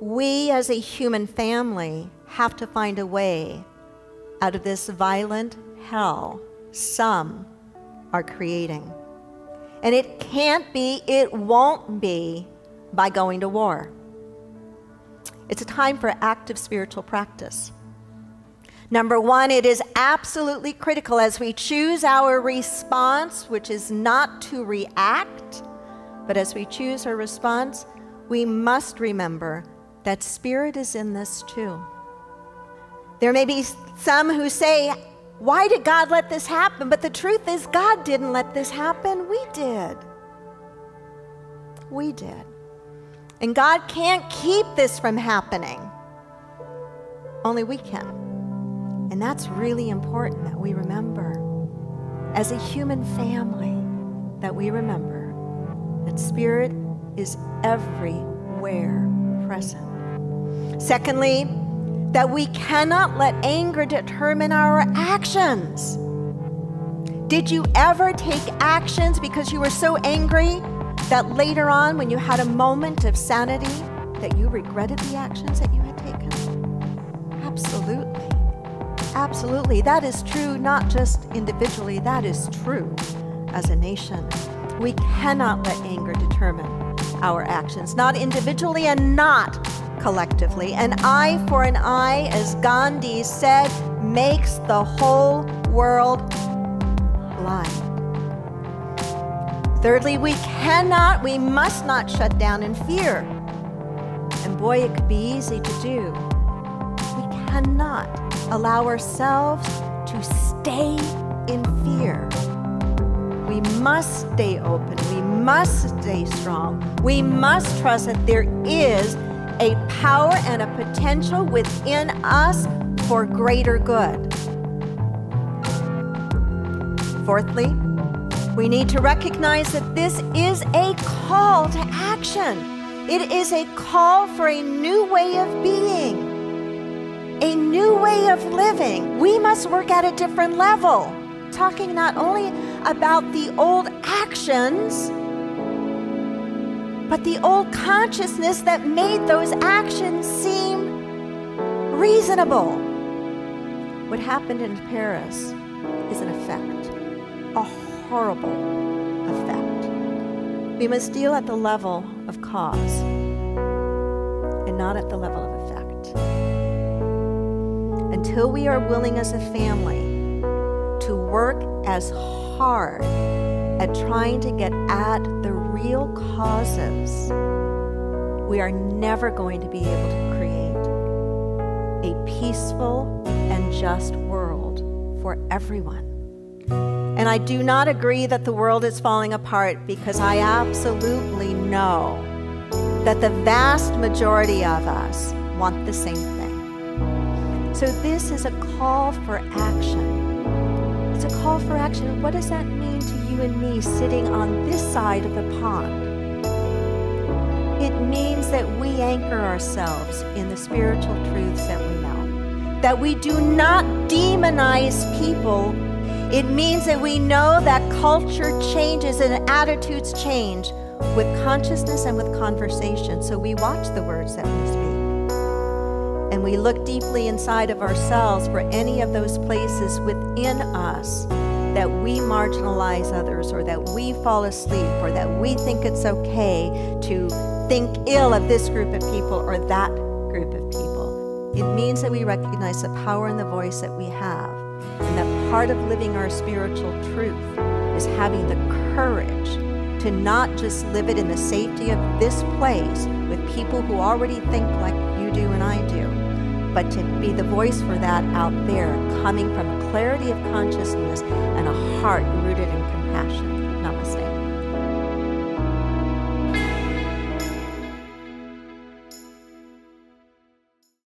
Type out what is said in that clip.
we as a human family have to find a way out of this violent hell some are creating. And it can't be, it won't be by going to war. It's a time for active spiritual practice. Number one, it is absolutely critical as we choose our response, which is not to react, but as we choose our response, we must remember that spirit is in this too. There may be some who say, why did God let this happen? But the truth is, God didn't let this happen. We did. We did. And God can't keep this from happening. Only we can. And that's really important that we remember, as a human family, that we remember that spirit is everywhere present. Secondly, that we cannot let anger determine our actions. Did you ever take actions because you were so angry that later on, when you had a moment of sanity, that you regretted the actions that you had taken? Absolutely. Absolutely. That is true, not just individually, that is true as a nation. We cannot let anger determine our actions, not individually and not collectively. An eye for an eye, as Gandhi said, makes the whole world blind. Thirdly, we must not shut down in fear. And boy, it could be easy to do. We cannot allow ourselves to stay in fear. We must stay open. We must stay strong. We must trust that there is a power and a potential within us for greater good. Fourthly, we need to recognize that this is a call to action. It is a call for a new way of being, a new way of living. We must work at a different level, talking not only about the old actions, but the old consciousness that made those actions seem reasonable. What happened in Paris is an effect, a horrible effect. We must deal at the level of cause and not at the level of effect. Until we are willing as a family to work as hard at trying to get at the real causes, we are never going to be able to create a peaceful and just world for everyone. And I do not agree that the world is falling apart, because I absolutely know that the vast majority of us want the same thing. So this is a call for action. It's a call for action. What does that mean to you and me sitting on this side of the pond? It means that we anchor ourselves in the spiritual truths that we know, that we do not demonize people. It means that we know that culture changes and attitudes change with consciousness and with conversation. So we watch the words that we speak. And we look deeply inside of ourselves for any of those places within us that we marginalize others, or that we fall asleep, or that we think it's okay to think ill of this group of people or that group of people. It means that we recognize the power in the voice that we have, and that part of living our spiritual truth is having the courage to not just live it in the safety of this place with people who already think like you do and I do, but to be the voice for that out there, coming from a clarity of consciousness and a heart rooted in compassion. Namaste.